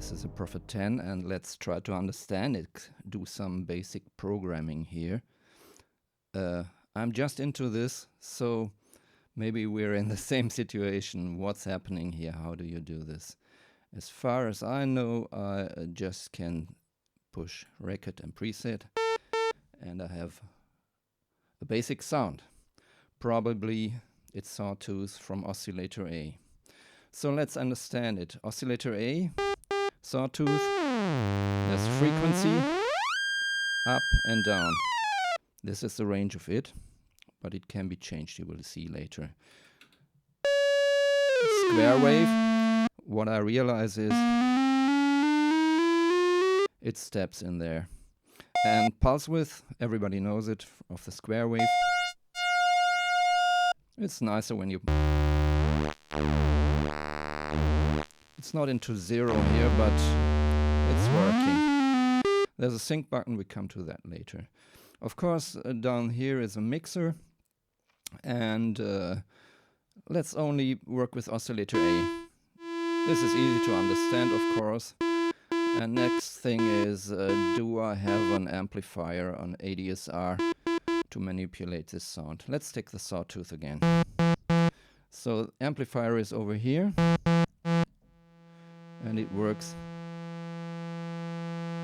This is a Prophet 10, and let's try to understand it, do some basic programming here. I'm just into this, so maybe we're in the same situation. What's happening here? How do you do this? As far as I know, I just can push record and preset, and I have a basic sound. Probably it's sawtooth from oscillator A. So let's understand it. Oscillator A, sawtooth, there's frequency, up and down. This is the range of it, but it can be changed, you will see later. Square wave, what I realize is it steps in there. And pulse width, everybody knows it, of the square wave. It's nicer when you... It's not into zero here, but it's working. There's a sync button, we come to that later. Of course, down here is a mixer, and let's only work with oscillator A. This is easy to understand, of course. And next thing is, do I have an amplifier on ADSR to manipulate this sound? Let's take the sawtooth again. So amplifier is over here, and it works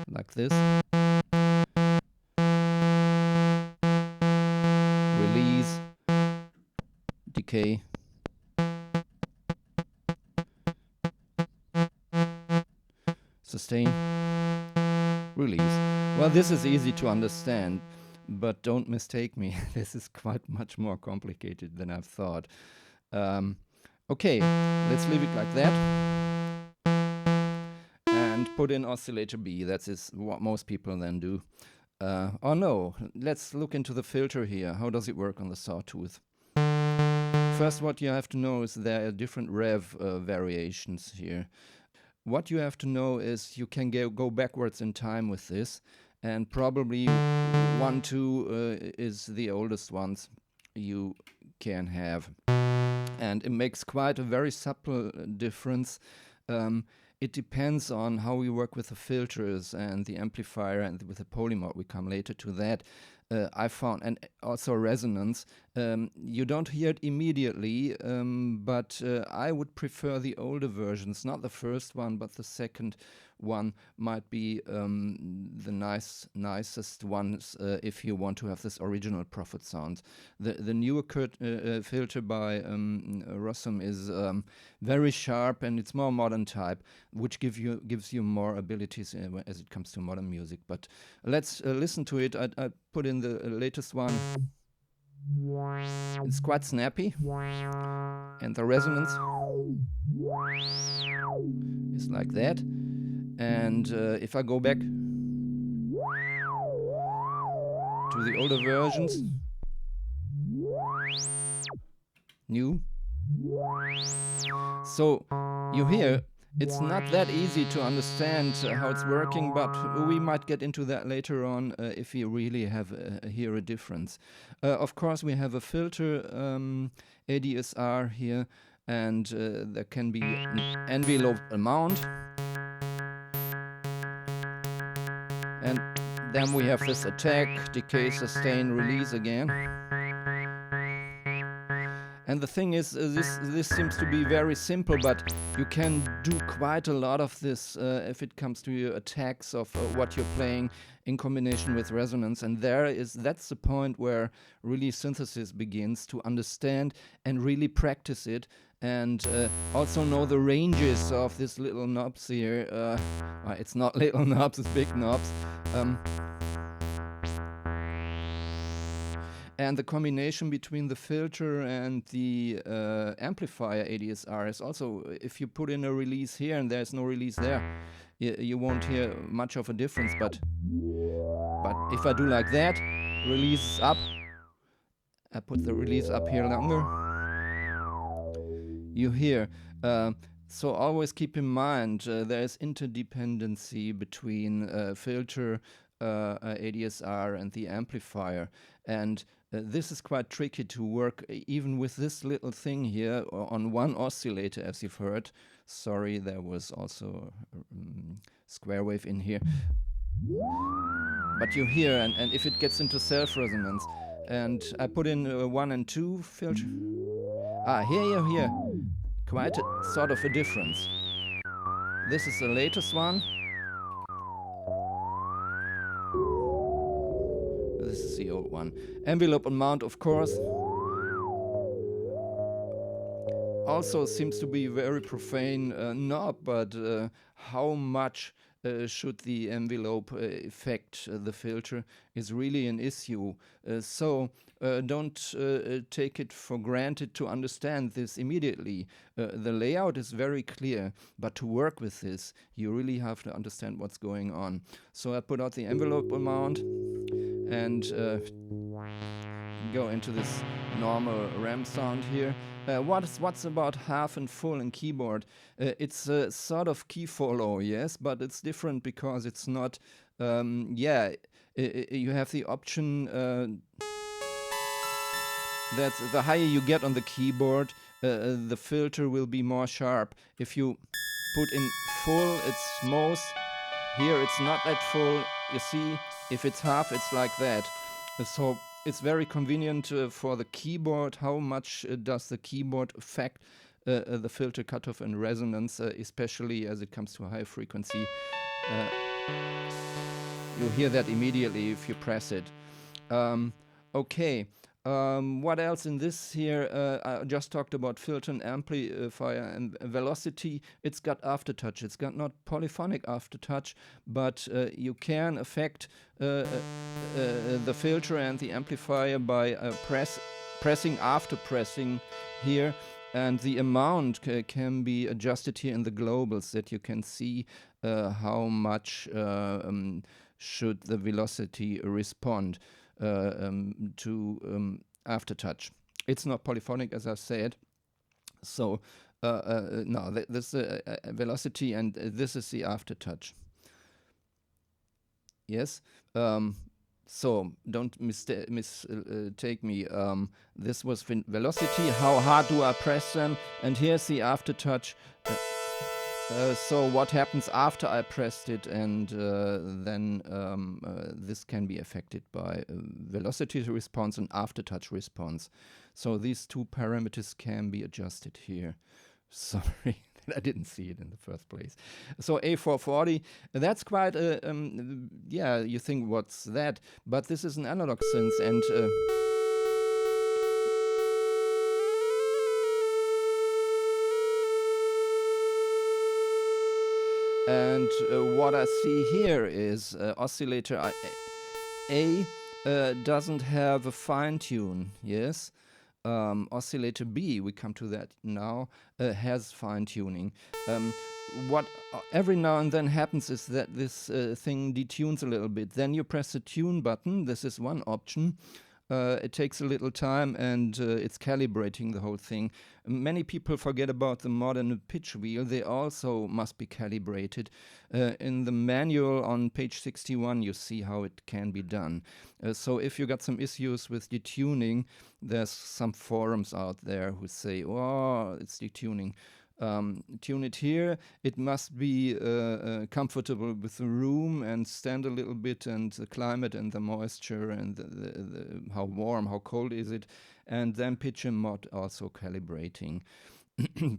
like this. Release, decay, sustain, release. Well, this is easy to understand, but don't mistake me. This is quite much more complicated than I've thought. Okay, let's leave it like that. And put in oscillator B. That is what most people then do. Oh no, let's look into the filter here. How does it work on the sawtooth? First, what you have to know is there are different rev variations here. What you have to know is you can go backwards in time with this, and probably 1, 2 is the oldest ones you can have. And it makes quite a very subtle difference. It depends on how we work with the filters and the amplifier and with the polymorph. We come later to that. I found, and also resonance, you don't hear it immediately, but I would prefer the older versions, not the first one, but the second one might be the nicest ones if you want to have this original Prophet sound. The newer filter by Rossum is very sharp, and it's more modern type, which gives you more abilities as it comes to modern music. But let's listen to it. I put in the latest one. It's quite snappy, and the resonance is like that. And if I go back to the older versions, new, so you hear it's not that easy to understand how it's working, but we might get into that later on if you really have hear a difference. Of course, we have a filter ADSR here, and there can be an envelope amount. And then we have this attack, decay, sustain, release again. And the thing is, this seems to be very simple, but you can do quite a lot of this if it comes to your attacks of what you're playing in combination with resonance. And that's the point where really synthesis begins, to understand and really practice it, and also know the ranges of these little knobs here. It's not little knobs, it's big knobs. And the combination between the filter and the amplifier ADSR is also, if you put in a release here and there's no release there, you won't hear much of a difference. But if I do like that, release up, I put the release up here longer, you hear. So always keep in mind there is interdependency between filter, ADSR and the amplifier. And this is quite tricky to work even with this little thing here on one oscillator, as you've heard. Sorry, there was also square wave in here. But you hear, and if it gets into self-resonance, and I put in 1 and 2 filter. Here you hear quite a sort of a difference. This is the latest one. This is the old one. Envelope amount, of course, also seems to be very profane knob, but how much should the envelope affect the filter is really an issue. So don't take it for granted to understand this immediately. The layout is very clear, but to work with this, you really have to understand what's going on. So I put out the envelope amount and go into this normal RAM sound here. What's about half and full in keyboard? It's a sort of key follow, yes, but it's different because it's not, you have the option that the higher you get on the keyboard, the filter will be more sharp. If you put in full, it's most. Here it's not that full. You see, if it's half, it's like that. So it's very convenient for the keyboard. How much does the keyboard affect the filter cutoff and resonance, especially as it comes to high frequency? You'll hear that immediately if you press it. Okay. What else in this here? I just talked about filter and amplifier and velocity. It's got aftertouch. It's got not polyphonic aftertouch, but you can affect the filter and the amplifier by pressing after pressing here. And the amount can be adjusted here in the globals, that you can see how much should the velocity respond to aftertouch. It's not polyphonic, as I said. So no, this is velocity, and this is the aftertouch. Yes. So don't mistake me. This was velocity. How hard do I press them? And here's the aftertouch. So what happens after I pressed it, and then this can be affected by velocity response and aftertouch response. So these two parameters can be adjusted here. Sorry, I didn't see it in the first place. So A440, that's quite yeah, you think, what's that? But this is an analog synth, and what I see here is oscillator A doesn't have a fine tune, yes. Oscillator B, we come to that now, has fine tuning. What every now and then happens is that this thing detunes a little bit. Then you press the tune button. This is one option. It takes a little time, and it's calibrating the whole thing. Many people forget about the modern pitch wheel. They also must be calibrated. In the manual on page 61, you see how it can be done. So if you got some issues with detuning, there's some forums out there who say, oh, it's detuning. Tune it here. It must be comfortable with the room and stand a little bit, and the climate and the moisture and the how warm, how cold is it, and then pitch and mod also calibrating.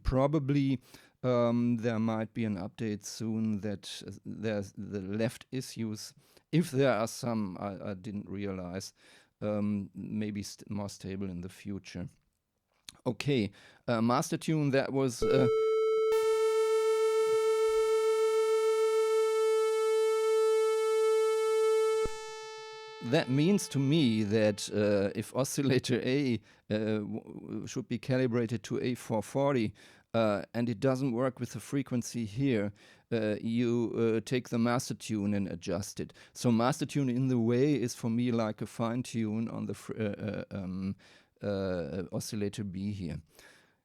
Probably there might be an update soon that there's the left issues, if there are some I didn't realize, maybe more stable in the future. Okay, master tune, that was that means to me that if oscillator A should be calibrated to A440 and it doesn't work with the frequency here, you take the master tune and adjust it. So master tune in the way is for me like a fine tune on the oscillator B here.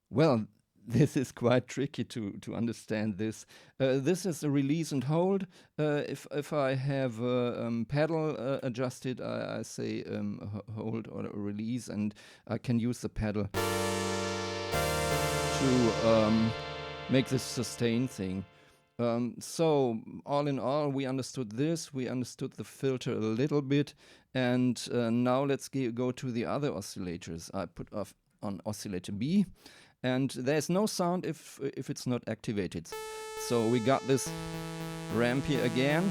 Well, this is quite tricky to understand this. This is a release and hold. If I have a pedal adjusted, I say hold or release, and I can use the pedal to make this sustain thing. So all in all, we understood this, we understood the filter a little bit, and now let's go to the other oscillators. I put off on oscillator B, and there's no sound if it's not activated. So we got this ramp here again.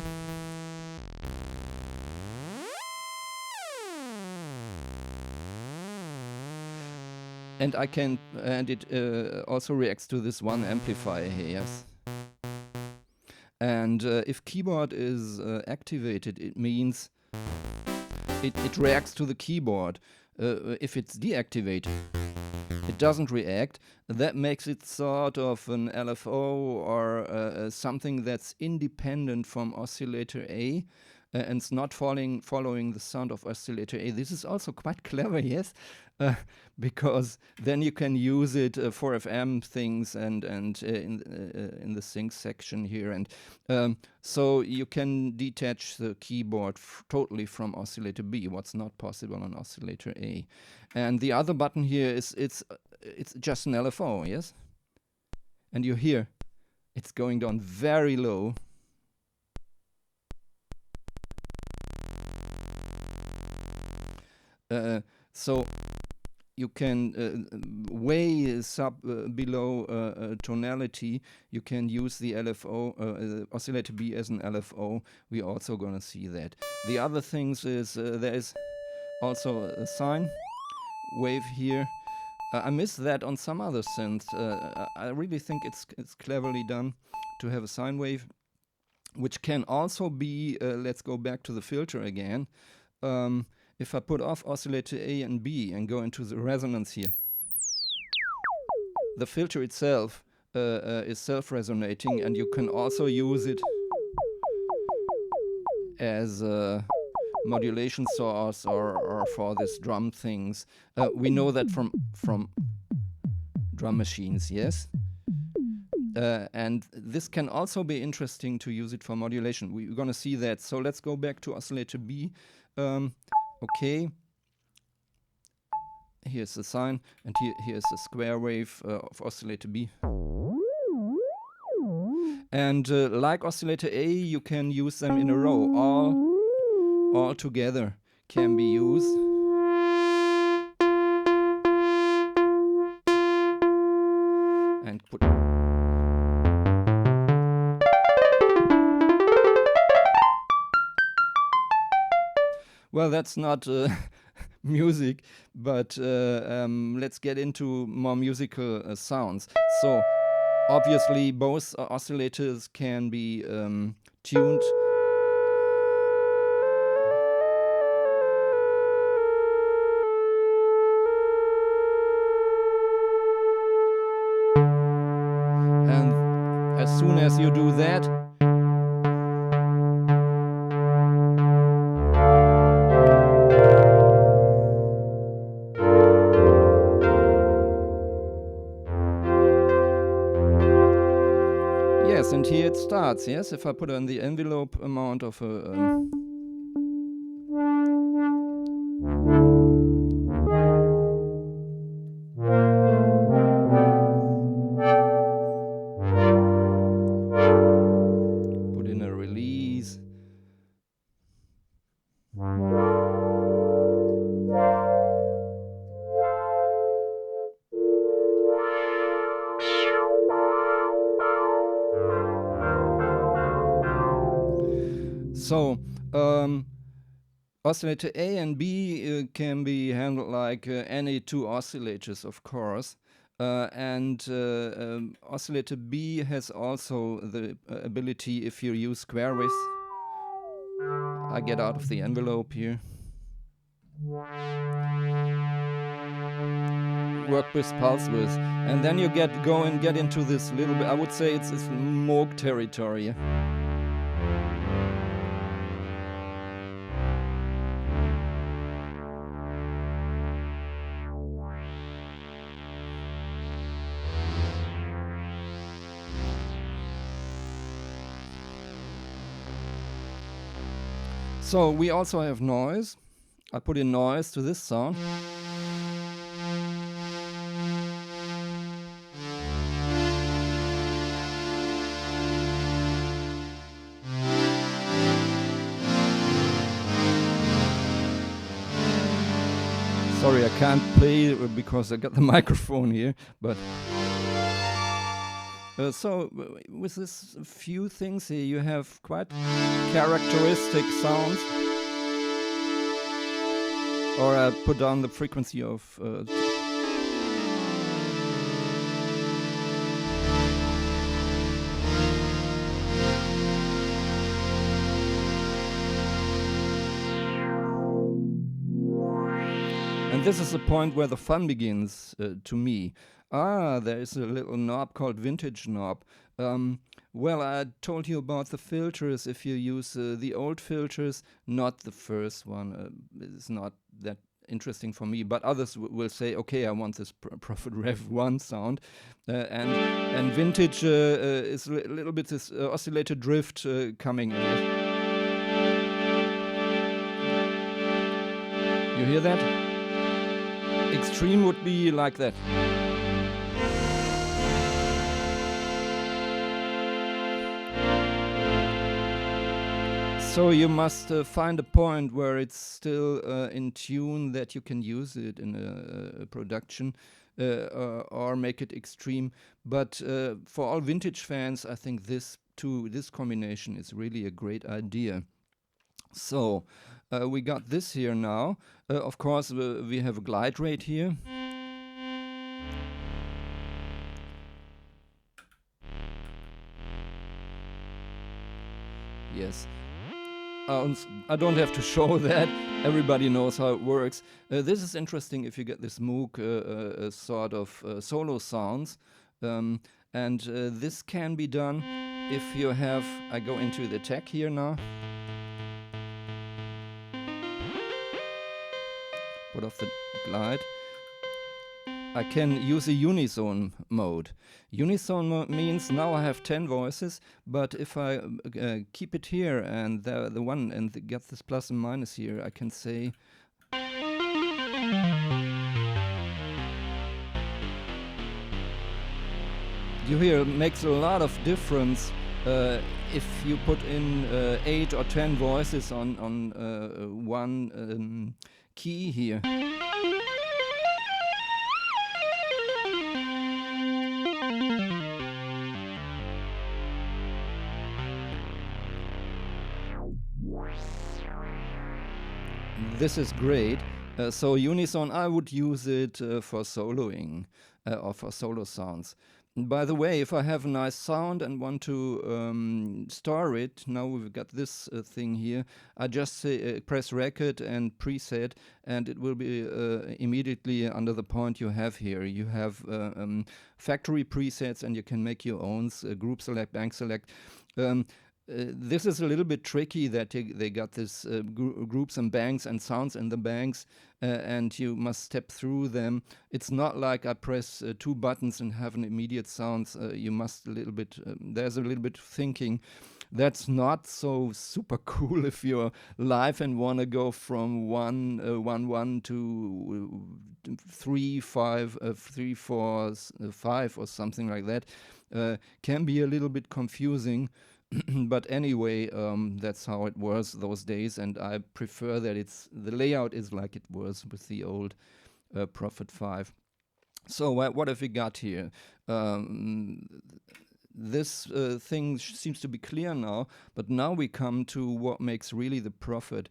And it also reacts to this one amplifier here, yes. And if keyboard is activated, it means it reacts to the keyboard. If it's deactivated, it doesn't react. That makes it sort of an LFO or something that's independent from oscillator A, and it's not following the sound of oscillator A. This is also quite clever, yes, because then you can use it for FM things and in the sync section here, and so you can detach the keyboard totally from oscillator B, what's not possible on oscillator A. And the other button here is it's just an LFO, yes, and you hear it's going down very low. So you can way below tonality, you can use the LFO, oscillator B as an LFO. We're also gonna see that. The other things is there is also a sine wave here. I miss that on some other synths. I really think it's cleverly done to have a sine wave, which can also be, let's go back to the filter again. If I put off oscillator A and B and go into the resonance here, the filter itself is self-resonating, and you can also use it as a modulation source or for this drum things. We know that from drum machines, yes? And this can also be interesting to use it for modulation. We're gonna see that. So let's go back to oscillator B. Okay, here's the sine, and here's the square wave of oscillator B. And like oscillator A, you can use them in a row. All together can be used. And put. Well, that's not music, but let's get into more musical sounds. So, obviously, both oscillators can be tuned. And as soon as you do that, yes, and here it starts, yes, if I put on the envelope amount of a... put in a release. So, oscillator A and B can be handled like any two oscillators, of course. And oscillator B has also the ability, if you use square waves. I get out of the envelope here. Work with pulse width. And then you get into this little bit, I would say it's Moog territory. So we also have noise. I put in noise to this sound. Sorry, I can't play because I got the microphone here, but so with this few things here, you have quite characteristic sounds. Or I put down the frequency of and this is the point where the fun begins to me. There is a little knob called vintage knob. Well, I told you about the filters. If you use the old filters, not the first one, it's not that interesting for me. But others will say, okay, I want this Prophet Rev4 sound, and vintage is a little bit this oscillator drift coming in it. You hear that? Extreme would be like that. So you must find a point where it's still in tune that you can use it in a production or make it extreme. But for all vintage fans, I think this combination is really a great idea. So we got this here now. Of course, we have a glide rate here. Yes. I don't have to show that. Everybody knows how it works. This is interesting if you get this Moog sort of solo sounds. And this can be done if you have... I go into the tech here now. Put off the glide. I can use a unison mode. Unison mode means now I have 10 voices, but if I keep it here and the one and get this plus and minus here, I can say you hear it makes a lot of difference if you put in 8 or 10 voices on one key here. This is great. So unison, I would use it for soloing or for solo sounds. By the way, if I have a nice sound and want to store it, now we've got this thing here, I just say, press record and preset, and it will be immediately under the point you have here. You have factory presets, and you can make your own group select, bank select. This is a little bit tricky that they got this groups and banks and sounds in the banks, and you must step through them. It's not like I press 2 buttons and have an immediate sound. You must a little bit, there's a little bit of thinking. That's not so super cool if you're live and want to go from 1 1 1 to 3 5 3 4 5 or something like that. Can be a little bit confusing. But anyway, that's how it was those days, and I prefer that the layout is like it was with the old Prophet 5. So what have we got here? This thing seems to be clear now, but now we come to what makes really the Prophet.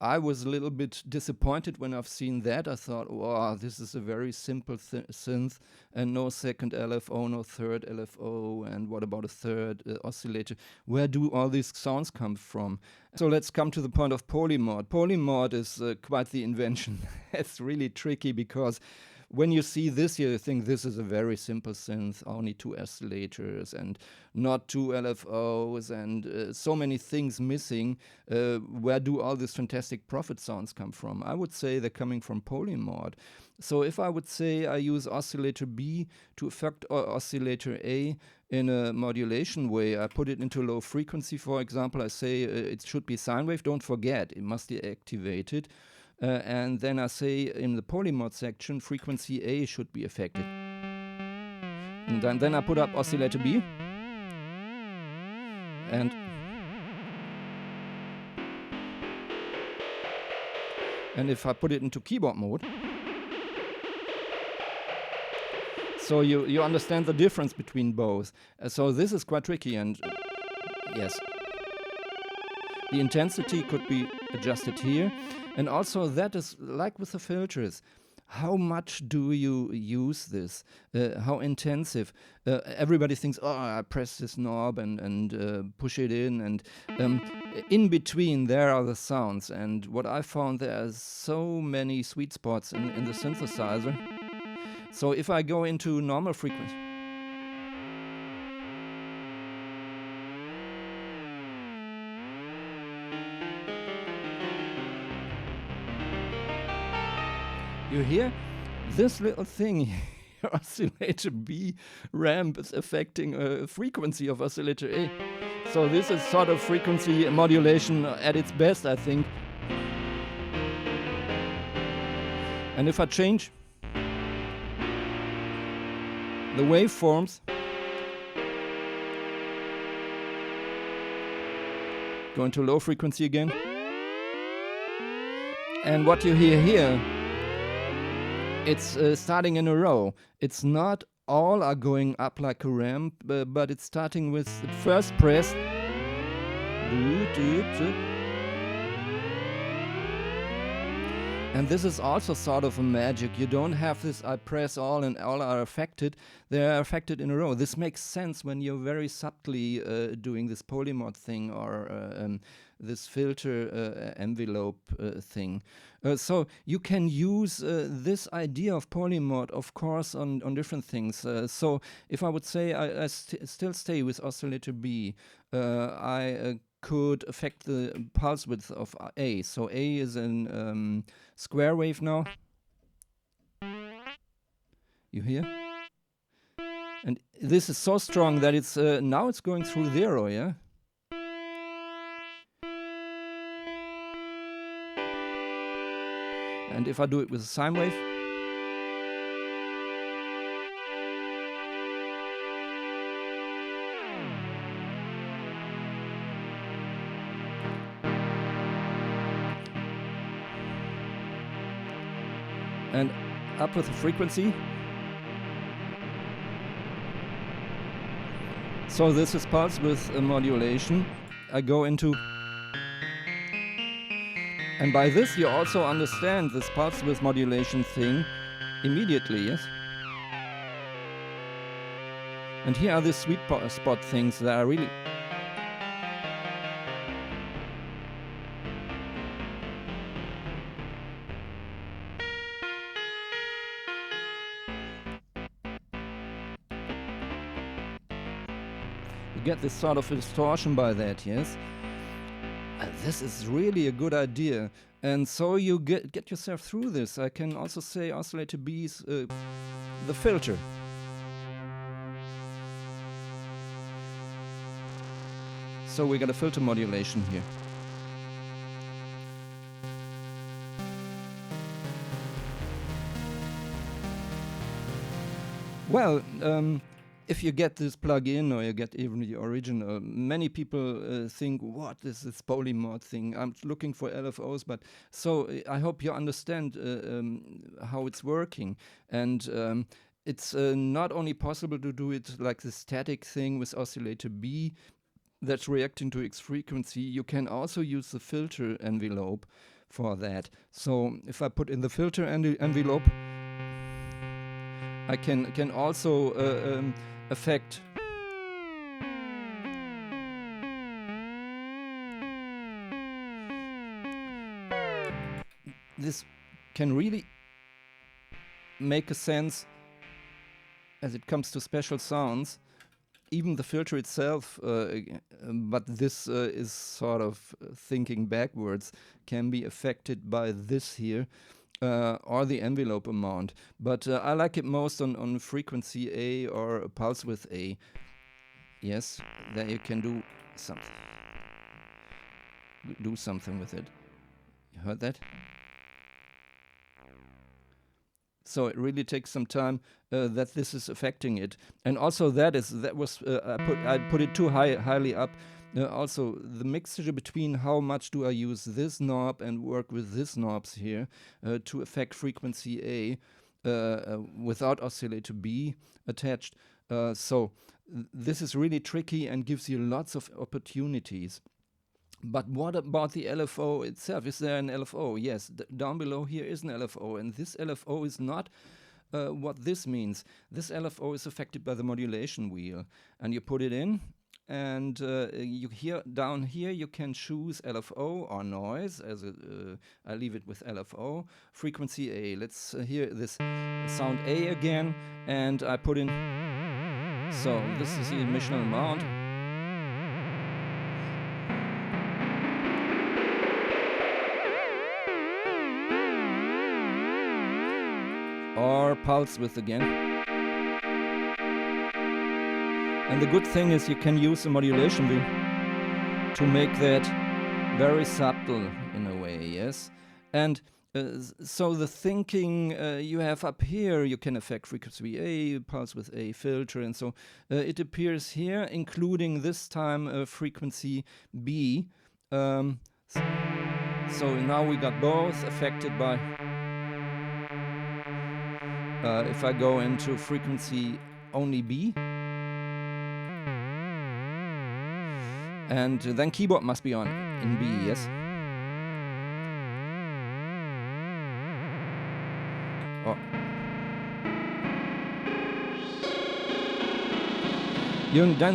I was a little bit disappointed when I've seen that. I thought, wow, this is a very simple synth and no second LFO, no third LFO, and what about a third oscillator? Where do all these sounds come from? So let's come to the point of polymod. Polymod is quite the invention. It's really tricky because when you see this, you think this is a very simple synth, only 2 oscillators and not 2 LFOs and so many things missing. Where do all these fantastic profit sounds come from? I would say they're coming from polymorph. So if I would say I use oscillator B to affect oscillator A in a modulation way, I put it into low frequency, for example, I say it should be sine wave, don't forget, it must be activated. And then I say in the polymorph section, frequency A should be affected. And then I put up oscillator B. And if I put it into keyboard mode, so you understand the difference between both. So this is quite tricky, and yes. The intensity could be adjusted here. And also that is like with the filters. How much do you use this? How intensive? Everybody thinks, oh, I press this knob and push it in. And in between, there are the sounds. And what I found, there are so many sweet spots in the synthesizer. So if I go into normal frequency, you hear this little thing, oscillator B ramp is affecting frequency of oscillator A. So this is sort of frequency modulation at its best, I think. And if I change the waveforms, go into low frequency again, and what you hear here, it's starting in a row. It's not all are going up like a ramp, but it's starting with the first press. And this is also sort of a magic. You don't have this, I press all and all are affected. They are affected in a row. This makes sense when you're very subtly doing this polymorph thing or this filter envelope thing. So you can use this idea of polymorph, of course, on different things. So if I would say I still stay with oscillator B, I could affect the pulse width of A. So A is in square wave now. You hear? And this is so strong that it's now it's going through 0, yeah? And if I do it with a sine wave, and up with the frequency. So this is pulse with a modulation. I go into, and by this you also understand this pulse width modulation thing immediately, yes? And here are the sweet spot things that are really... You get this sort of distortion by that, yes? And this is really a good idea. And so you get yourself through this. I can also say oscillator B is the filter. So we got a filter modulation here. Well, if you get this plug-in or you get even the original, many people think, what is this polymorph thing? I'm looking for LFOs, but so I hope you understand how it's working. And it's not only possible to do it like the static thing with oscillator B that's reacting to its frequency, you can also use the filter envelope for that. So if I put in the filter envelope, I can also affect this can really make a sense as it comes to special sounds. Even the filter itself, but this is sort of thinking backwards, can be affected by this here, or the envelope amount. But I like it most on frequency A or pulse width A. Yes, there you can do something. Do something with it. You heard that? So it really takes some time that this is affecting it, and also I put it too highly up. Also, the mixture between how much do I use this knob and work with this knobs here to affect frequency A without oscillator B attached. So this is really tricky and gives you lots of opportunities. But what about the LFO itself? Is there an LFO? Yes, down below here is an LFO, and this LFO is not what this means. This LFO is affected by the modulation wheel, and you put it in, and down here you can choose LFO or noise. I leave it with LFO. Frequency A. Let's hear this sound A again, and I put in. So this is the emission amount. Or pulse width again. And the good thing is you can use the modulation wheel to make that very subtle in a way, yes? And so the thinking you have up here, you can affect frequency A, pulse width A, filter, and so it appears here, including this time frequency B. So now we got both affected by. If I go into frequency only B, and then keyboard must be on in B, yes? Oh.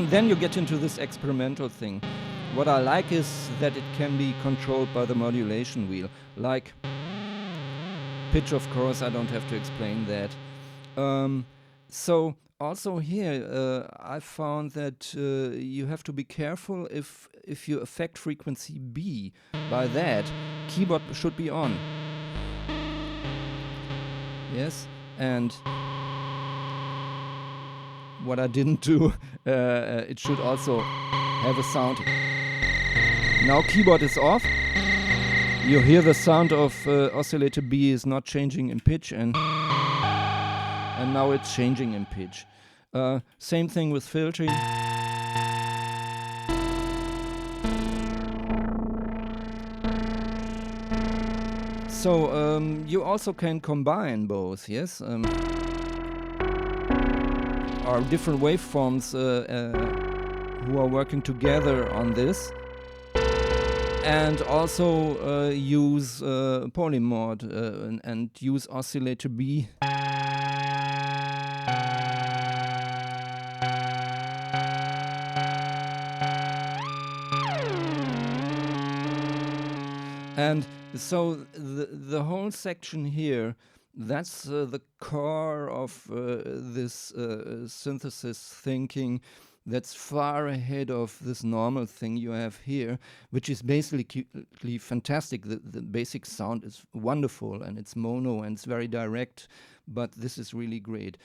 Then you get into this experimental thing. What I like is that it can be controlled by the modulation wheel, like pitch, of course, I don't have to explain that. So also here, I found that you have to be careful if you affect frequency B. By that, keyboard should be on. Yes, and what I didn't do, it should also have a sound. Now keyboard is off. You hear the sound of oscillator B is not changing in pitch, and now it's changing in pitch. Same thing with filtering. So you also can combine both, yes? Or different waveforms who are working together on this. And also use polymod and use oscillator B. And so the whole section here, that's the core of this synthesis thinking. That's far ahead of this normal thing you have here, which is basically fantastic. The basic sound is wonderful, and it's mono, and it's very direct, but this is really great.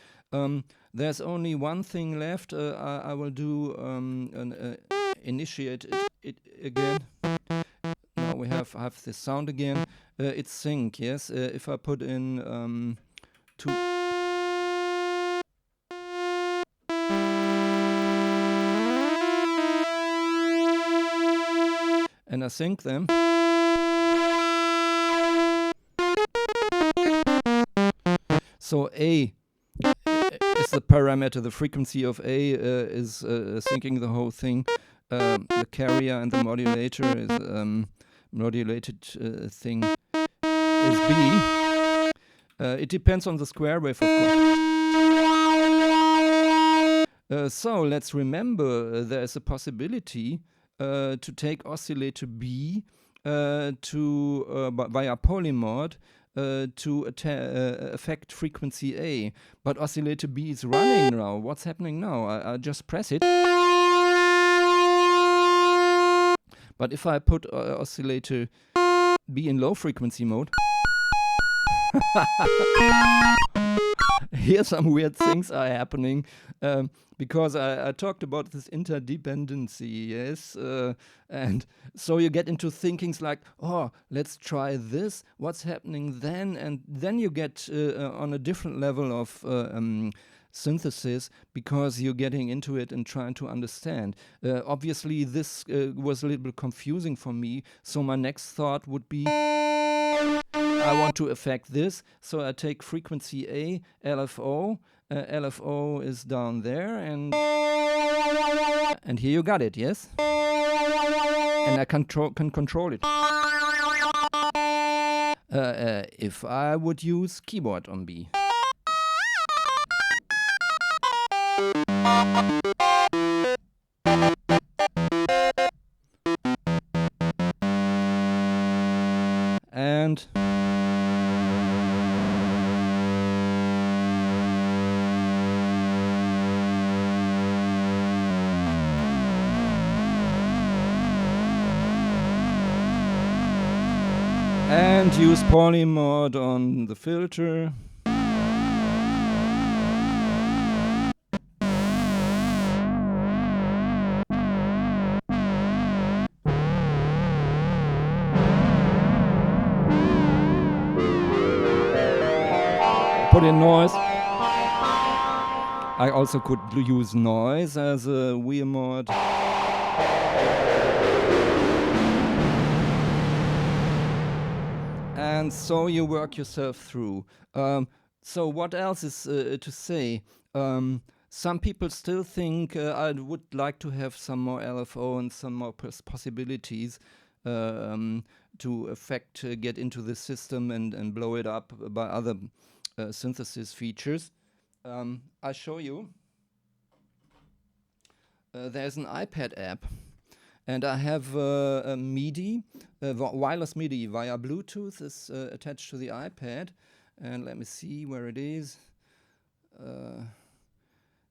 There's only one thing left. I will do initiate it again. Now we have this sound again. It's sync, yes? If I put in 2... and I sync them. So A is the parameter, the frequency of A is syncing the whole thing. The carrier and the modulator is modulated thing is B. It depends on the square wave, of course. So let's remember there is a possibility to take oscillator B via polymod to affect frequency A. But oscillator B is running now. What's happening now? I just press it. But if I put oscillator B in low frequency mode, here some weird things are happening, because I talked about this interdependency, yes, and so you get into thinkings like, oh, let's try this, what's happening then, and then you get on a different level of synthesis, because you're getting into it and trying to understand. Obviously this was a little bit confusing for me, so my next thought would be, I want to affect this, so I take frequency A, LFO. LFO is down there, and here you got it, yes? And I can control it. If I would use keyboard on B. And use polymod on the filter. Put in noise. I also could use noise as a weird mod. And so you work yourself through. So what else is to say? Some people still think I would like to have some more LFO and some more possibilities to affect, get into the system and blow it up by other synthesis features. I'll show you. There's an iPad app. And I have a MIDI, wireless MIDI via Bluetooth is attached to the iPad. And let me see where it is.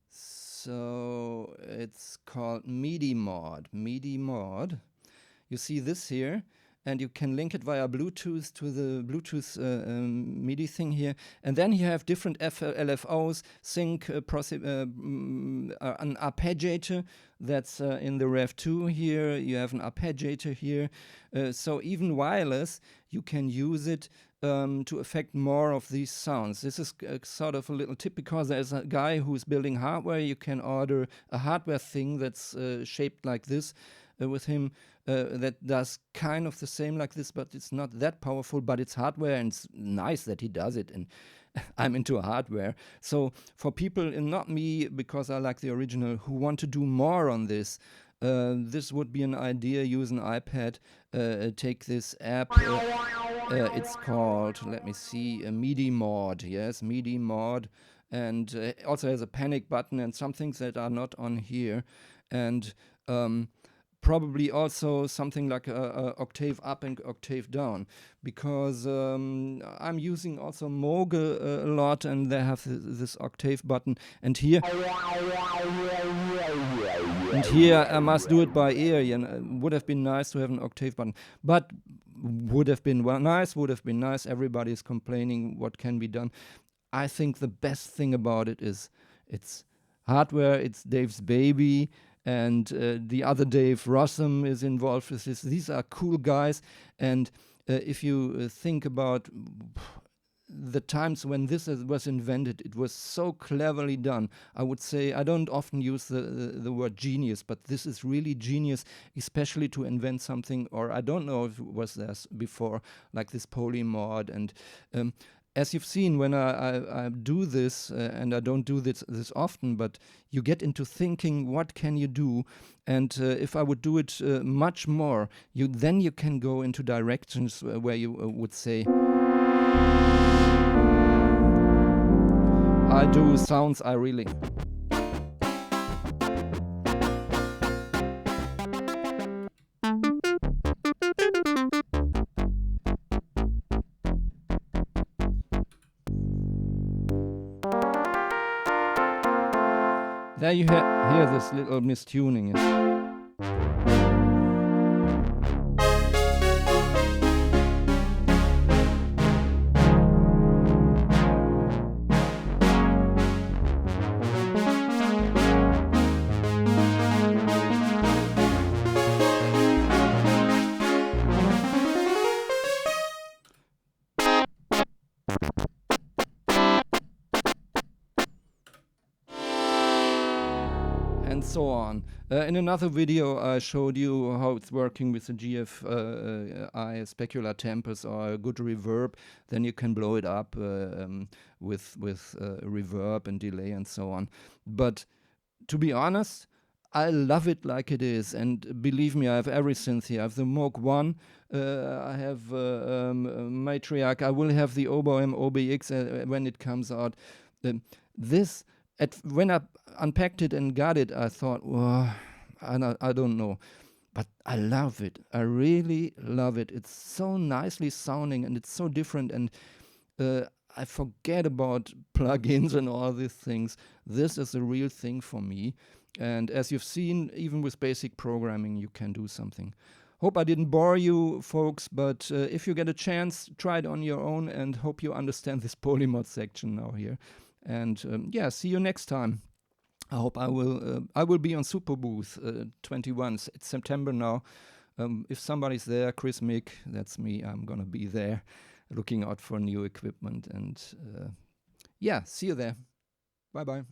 So it's called MIDI mod. MIDI mod. You see this here. And you can link it via Bluetooth to the Bluetooth MIDI thing here. And then you have different LFOs, sync, an arpeggiator that's in the Rev4 here. You have an arpeggiator here. So even wireless, you can use it to affect more of these sounds. This is sort of a little tip, because there's a guy who's building hardware. You can order a hardware thing that's shaped like this with him. That does kind of the same like this, but it's not that powerful, but it's hardware, and it's nice that he does it, and I'm into hardware. So for people, and not me, because I like the original, who want to do more on this, this would be an idea. Use an iPad, take this app, it's called, let me see, a MIDI mod, yes, MIDI mod, and also has a panic button and some things that are not on here, and probably also something like a octave up and octave down, because I'm using also Moog a lot, and they have this octave button, and here I must do it by ear. And would have been nice to have an octave button, but would have been nice. Everybody's complaining what can be done. I think the best thing about it is it's hardware, it's Dave's baby. And the other Dave Rossum is involved with this. These are cool guys. And if you think about the times when this was invented, it was so cleverly done. I would say, I don't often use the word genius, but this is really genius, especially to invent something, or I don't know if it was there before, like this polymod. And as you've seen, when I do this, and I don't do this often, but you get into thinking, what can you do? And if I would do it much more, then you can go into directions where you would say, I do sounds I really... There you hear this little mistuning. And so on. In another video I showed you how it's working with the GFI specular tempers or a good reverb. Then you can blow it up with reverb and delay and so on. But to be honest, I love it like it is, and believe me, I have every synth here. I have the Moog 1, I have Matriarch, I will have the Oboe OBX when it comes out. When I unpacked it and got it, I thought, well, I don't know. But I love it. I really love it. It's so nicely sounding and it's so different. And I forget about plugins and all these things. This is a real thing for me. And as you've seen, even with basic programming, you can do something. Hope I didn't bore you, folks, but if you get a chance, try it on your own and hope you understand this polymod section now here. And yeah, see you next time. I hope I will be on Super Booth 21. It's September now. If somebody's there, Chris Mick, that's me. I'm gonna be there, looking out for new equipment. And yeah, see you there. Bye bye.